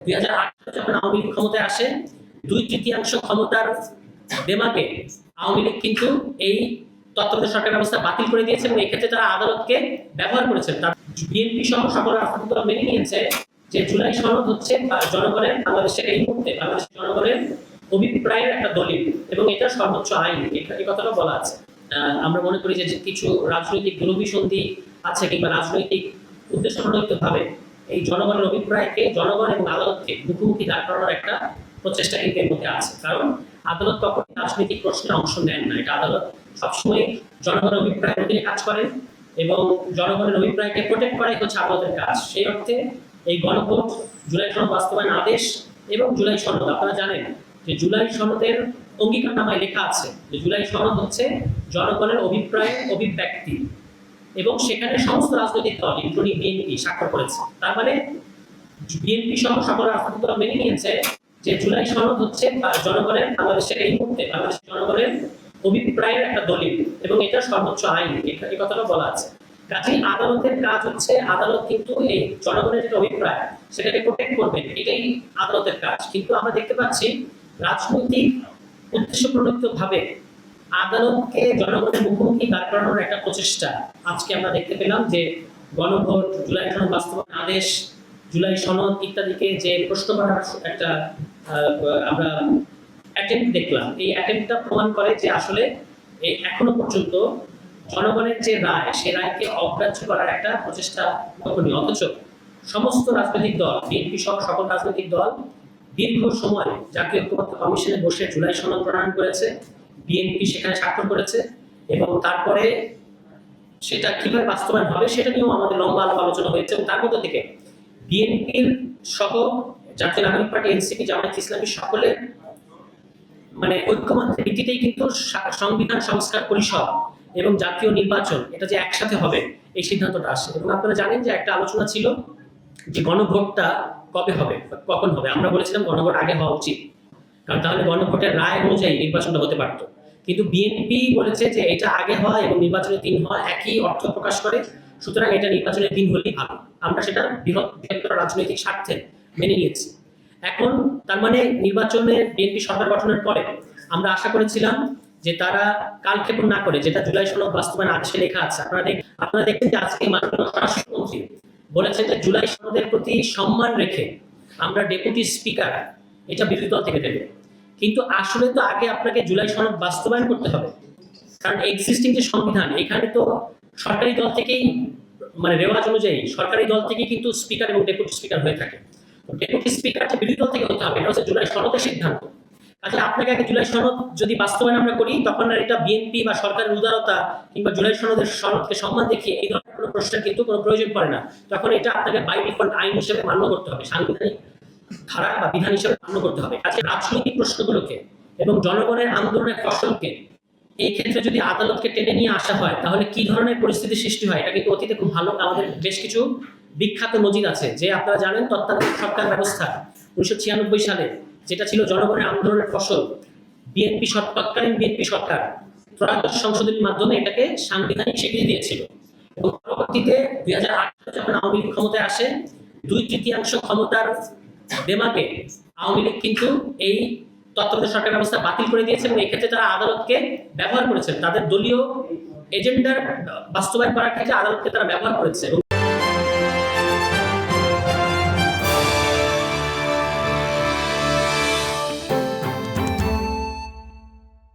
2018 যখন আওয়ামী লীগ ক্ষমতায় আসে, 2/3 ক্ষমতার দেমাগে আওয়ামী লীগ কিন্তু এই তত্ত্বাবধায়ক সরকার ব্যবস্থা বাতিল করে দিয়েছে এবং এক্ষেত্রে তারা আদালতকে ব্যবহার করেছেন। তার বিএনপি সহ সকল রাজনৈতিক দল মেনে নিয়েছে যে জুলাই সনদ হচ্ছে জনগণের, বাংলাদেশের এই মুহূর্তে বাংলাদেশের জনগণের অভিপ্রায়ের একটা দলিল এবং এটা সর্বোচ্চ আইন, এই কথাটা বলা আছে। আমরা মনে করি যে কিছু রাজনৈতিক দুরভিসন্ধি আছে কিংবা রাজনৈতিক উদ্দেশ্যপ্রণোদিতভাবে এই জনগণের অভিপ্রায়কে, জনগণ এবং আদালতকে মুখোমুখি দাঁড় করানোর একটা প্রচেষ্টা কিন্তু এর মধ্যে আছে। কারণ আদালত তখন রাজনৈতিক প্রশ্নে অংশ নেন না, এটা আদালত সবসময় জনগণের অভিপ্রায়ের অধীনে কাজ করেন এবং জনগণের অভিপ্রায়কে প্রোটেক্ট করাই হচ্ছে আদালতের কাজ। সেই অর্থে এই গণভোট, জুলাই সনদ বাস্তবায়ন আদেশ এবং জুলাই সনদ, আপনারা জানেন যে জুলাই সনদের অঙ্গীকারনামায় লেখা আছে যে জুলাই সনদ হচ্ছে জনগণের অভিপ্রায়ের অভিব্যক্তি এবং সেখানে সমস্ত রাজনৈতিক দল ইনক্লুডিং বিএনপি স্বাক্ষর করেছে। তার মানে বিএনপি সহ সকল রাজনৈতিক দল মেনে নিয়েছে যে জুলাই সনদ হচ্ছে জনগণের, বাংলাদেশের এই মুহূর্তে বাংলাদেশের জনগণের অভিপ্রায়ের একটা দলিল এবং এটা সর্বোচ্চ আইন, এই কথাটা বলা আছে। কাজেই আদালতের কাজ হচ্ছে, আদালত কিন্তু এই জনগণের যে অভিপ্রায় সেটাকে প্রোটেক্ট করবেন, এটাই আদালতের কাজ। কিন্তু আমরা দেখতে পাচ্ছি রাজনৈতিক উদ্দেশ্যপ্রণোদিতভাবে আদালতকে জনগণের মুখোমুখি দাঁড় করানোর একটা প্রচেষ্টা আজকে আমরা দেখতে পেলাম যে গণভোট, জুলাই সনদ বাস্তবায়ন আদেশ, জুলাই সনদ ইত্যাদিকে যে প্রশ্ন করার একটা আমরা অ্যাটেম্প্ট দেখলাম। এই অ্যাটেম্প্টটা প্রমাণ করে যে আসলে এখনো পর্যন্ত জনগণের যে রায়, সে রায়কে অগ্রাহ্য করার একটা প্রচেষ্টা কখনই। অথচ সমস্ত রাজনৈতিক দল, বিএনপি সহ সকল রাজনৈতিক দল দীর্ঘ সময় জাতীয় ঐক্যমত্য কমিশনে বসে জুলাই সনদ প্রণয়ন করেছে, বিএনপি সেখানে স্বাক্ষর করেছে এবং তারপরে সেটা কিভাবে বাস্তবায়ন হবে সেটা নিয়েও আমাদের লম্বা আলোচনা হয়েছে। এবং তার মধ্যে থেকে বিএনপির সহ জাতীয় নাগরিক পার্টি, এনসিপি, জামায়াত ইসলামী সকলের মানে ঐক্যমত্যের ভিত্তিতেই কিন্তু সংবিধান সংস্কার পরিষদ এবং জাতীয় নির্বাচন এটা যে একসাথে হবে এই সিদ্ধান্তটা আসে। এবং আপনারা জানেন যে একটা আলোচনা ছিল যে গণভোটটা কবে হবে, কখন হবে। আমরা বলেছিলাম গণভোট আগে হওয়া উচিত, কারণ তাহলে গণভোটের রায় অনুযায়ী নির্বাচনটা হতে পারতো। কিন্তু বিএনপি বলেছে যে এটা আগে হয় এবং নির্বাচনের দিন হয় একই অর্থ প্রকাশ করে, সুতরাং এটা নির্বাচনের দিন হলেই ভালো। আমরা সেটা বৃহত্তর রাজনৈতিক স্বার্থে মেনে নিয়েছি। এখন তার মানে নির্বাচনের বিএনপি সরকার গঠনের পরে আমরা আশা করেছিলাম যে তারা কালক্ষেপণ না করে, যেটা জুলাই সনদ বাস্তবায়ন আদেশে লেখা আছে, আপনারা দেখেন যে আজকে মাননীয় স্বরাষ্ট্রমন্ত্রী বলেছেন যে জুলাই সনদের প্রতি সম্মান রেখে আমরা ডেপুটি স্পিকার এটা বিরোধী দল থেকে দেবে। কিন্তু আসলে তো আগে আপনাকে জুলাই সনদ বাস্তবায়ন করতে হবে, কারণ এক্সিস্টিং যে সংবিধান এখানে তো সরকারি দল থেকেই মানে রেওয়াজ অনুযায়ী সরকারি দল থেকে কিন্তু স্পিকার এবং ডেপুটি স্পিকার হয়ে থাকে। ডেপুটি স্পিকারটা বিরোধী দল থেকে হতে হবে, এটা হচ্ছে জুলাই সনদের সিদ্ধান্ত। আচ্ছা, আপনাকে একটা জুলাই সনদ যদি বাস্তবায়ন আমরা করি, তখন এটা বিএনপি বা সরকারের উদারতা কিংবা জুলাই সনদকে সম্মান দেখিয়ে এই ধরনের কোনো প্রশ্নের কিন্তু কোনো প্রয়োজন পড়ে না। তখন এটা আপনাকে বাই ডিফল্ট আইন হিসেবে মান্য করতে হবে, সাংবিধানিক ধারা বা বিধান হিসেবে মান্য করতে হবে। আজকে রাজনৈতিক প্রশ্নগুলোকে এবং জনগণের আন্দোলনের ফসলকে এই ক্ষেত্রে যদি আদালতকে টেনে নিয়ে আসা হয়, তাহলে কি ধরনের পরিস্থিতির সৃষ্টি হয় এটা কিন্তু অতীতে খুব ভালো আমাদের বেশ কিছু বিখ্যাত নজির আছে। যে আপনারা জানেন তত্ত্বাবধায়ক সরকার ব্যবস্থা 1996 সালে যেটা ছিল জনগণের আন্দোলনের ফসল, তৎকালীন বিএনপি সরকার ত্রয়োদশ সংশোধনীর মাধ্যমে এটাকে সাংবিধানিক স্বীকৃতি দিয়েছিল। এবং পরবর্তীতে 2018 যখন আওয়ামী লীগ ক্ষমতায় আসে, 2/3 ক্ষমতার দেমাগে আওয়ামী লীগ কিন্তু এই তত্ত্বাবধায়ক সরকার ব্যবস্থা বাতিল করে দিয়েছে এবং এক্ষেত্রে তারা আদালতকে ব্যবহার করেছেন, তাদের দলীয় এজেন্ডার বাস্তবায়ন করার ক্ষেত্রে আদালতকে তারা ব্যবহার করেছে।